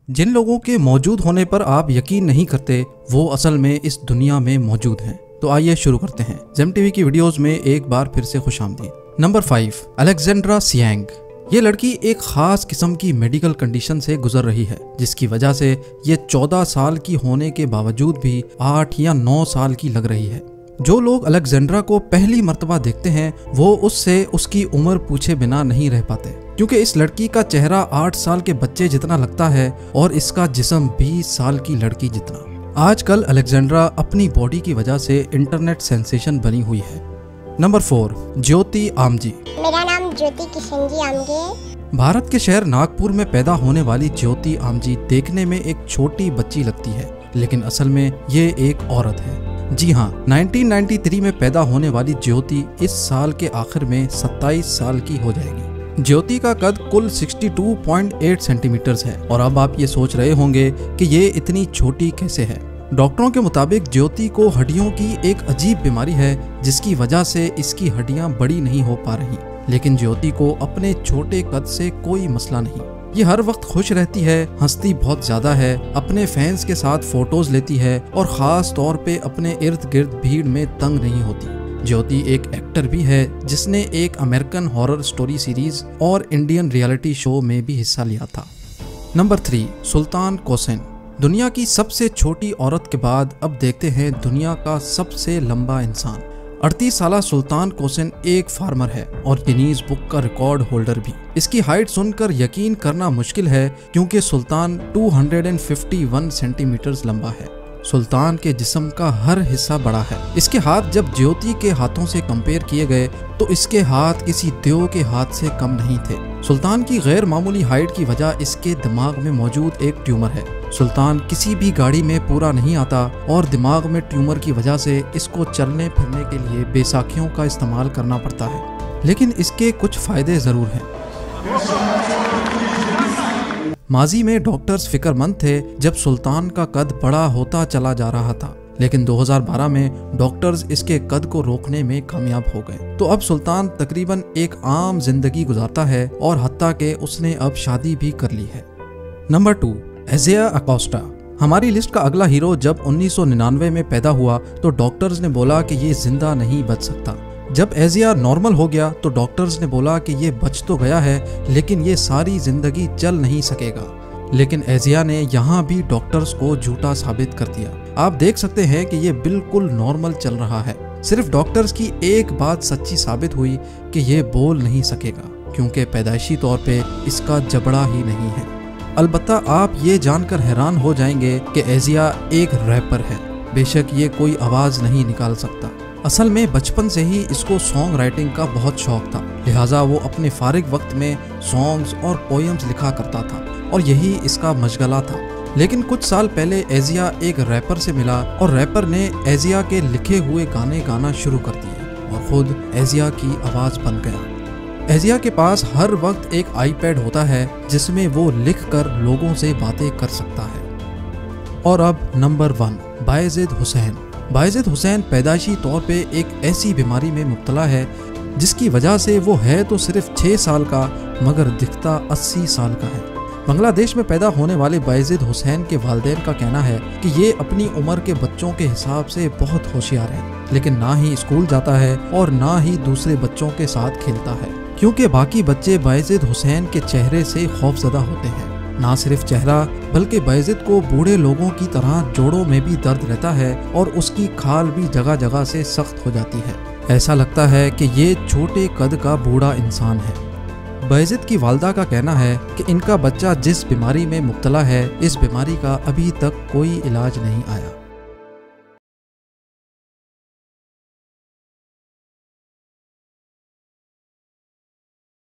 जिन लोगों के मौजूद होने पर आप यकीन नहीं करते वो असल में इस दुनिया में मौजूद हैं। तो आइए शुरू करते हैं। जेम टीवी की वीडियोस में एक बार फिर से खुशामदीद। Number 5, Alexandra Siang. ये लड़की एक खास किस्म की मेडिकल कंडीशन से गुजर रही है, जिसकी वजह से ये 14 साल की होने के बावजूद भी 8 या 9 साल की लग रही है। जो लोग अलेक्जेंड्रा को पहली मर्तबा देखते हैं वो उससे उसकी उम्र पूछे बिना नहीं रह पाते, क्योंकि इस लड़की का चेहरा 8 साल के बच्चे जितना लगता है और इसका जिस्म 20 साल की लड़की जितना। आजकल अलेक्जेंड्रा अपनी बॉडी की वजह से इंटरनेट सेंसेशन बनी हुई है। नंबर 4, ज्योति आमजी। मेरा नाम ज्योति किशनजी आमगे है। भारत के शहर नागपुर में पैदा होने वाली ज्योति आमजी देखने में एक छोटी बच्ची लगती है, लेकिन असल में ये एक औरत है। जी हाँ, 1993 में पैदा होने वाली ज्योति इस साल के आखिर में 27 साल की हो जाएगी। ज्योति का कद कुल 62.8 सेंटीमीटर है और अब आप ये सोच रहे होंगे कि ये इतनी छोटी कैसे है। डॉक्टरों के मुताबिक ज्योति को हड्डियों की एक अजीब बीमारी है, जिसकी वजह से इसकी हड्डियां बड़ी नहीं हो पा रही। लेकिन ज्योति को अपने छोटे कद से कोई मसला नहीं। ये हर वक्त खुश रहती है, हंसती बहुत ज्यादा है, अपने फैंस के साथ फोटोज लेती है और खास तौर पे अपने इर्द गिर्द भीड़ में तंग नहीं होती। ज्योति एक एक्टर भी है जिसने एक अमेरिकन हॉरर स्टोरी सीरीज और इंडियन रियलिटी शो में भी हिस्सा लिया था। नंबर 3, सुल्तान कोसेन। दुनिया की सबसे छोटी औरत के बाद अब देखते हैं दुनिया का सबसे लंबा इंसान। 38 साला सुल्तान कोसेन एक फार्मर है और गिनीज बुक का रिकॉर्ड होल्डर भी। इसकी हाइट सुनकर यकीन करना मुश्किल है, क्योंकि सुल्तान 251 सेंटीमीटर लंबा है। सुल्तान के जिस्म का हर हिस्सा बड़ा है। इसके हाथ जब ज्योति के हाथों से कंपेयर किए गए तो इसके हाथ किसी देव के हाथ से कम नहीं थे। सुल्तान की गैर मामूली हाइट की वजह इसके दिमाग में मौजूद एक ट्यूमर है। सुल्तान किसी भी गाड़ी में पूरा नहीं आता और दिमाग में ट्यूमर की वजह से इसको चलने फिरने के लिए बैसाखियों का इस्तेमाल करना पड़ता है, लेकिन इसके कुछ फायदे जरूर हैं। माजी में डॉक्टर्स फिक्रमंद थे जब सुल्तान का कद बड़ा होता चला जा रहा था, लेकिन 2012 में डॉक्टर्स इसके कद को रोकने में कामयाब हो गए। तो अब सुल्तान तकरीबन एक आम जिंदगी गुजारता है और हत्ता के उसने अब शादी भी कर ली है। Number 2, Asia Acosta. हमारी लिस्ट का अगला हीरो जब 1999 में पैदा हुआ तो डॉक्टर्स ने बोला कि ये जिंदा नहीं बच सकता। जब एजिया नॉर्मल हो गया तो डॉक्टर्स ने बोला कि ये बच तो गया है, लेकिन ये सारी जिंदगी चल नहीं सकेगा। लेकिन एजिया ने यहाँ भी डॉक्टर्स को झूठा साबित कर दिया। आप देख सकते हैं कि ये बिल्कुल नॉर्मल चल रहा है। सिर्फ डॉक्टर्स की एक बात सच्ची साबित हुई कि ये बोल नहीं सकेगा, क्योंकि पैदाइशी तौर पे इसका जबड़ा ही नहीं है। अलबत्ता आप ये जानकर हैरान हो जाएंगे कि एजिया एक रैपर है। बेशक ये कोई आवाज नहीं निकाल सकता। असल में बचपन से ही इसको सॉन्ग राइटिंग का बहुत शौक था, लिहाजा वो अपने फारिग वक्त में सॉन्ग्स और पोएम्स लिखा करता था और यही इसका मशगला था। लेकिन कुछ साल पहले एजिया एक रैपर से मिला और रैपर ने एजिया के लिखे हुए गाने गाना शुरू कर दिए और खुद एजिया की आवाज बन गया। एजिया के पास हर वक्त एक आईपैड होता है जिसमें वो लिखकर लोगों से बातें कर सकता है। और अब नंबर 1, बायजिद हुसैन। बायजिद हुसैन पैदाइशी तौर पे एक ऐसी बीमारी में मुब्तला है जिसकी वजह से वो है तो सिर्फ 6 साल का, मगर दिखता 80 साल का है। बांग्लादेश में पैदा होने वाले बायजिद हुसैन के वालिदैन का कहना है कि ये अपनी उम्र के बच्चों के हिसाब से बहुत होशियार है, लेकिन ना ही स्कूल जाता है और ना ही दूसरे बच्चों के साथ खेलता है, क्योंकि बाकी बच्चे बायजिद हुसैन के चेहरे से खौफजदा होते हैं। ना सिर्फ चेहरा बल्कि बायजिद को बूढ़े लोगों की तरह जोड़ों में भी दर्द रहता है और उसकी खाल भी जगह जगह से सख्त हो जाती है। ऐसा लगता है कि ये छोटे कद का बूढ़ा इंसान है। बायजिद की वालदा का कहना है कि इनका बच्चा जिस बीमारी में मुब्तला है, इस बीमारी का अभी तक कोई इलाज नहीं आया।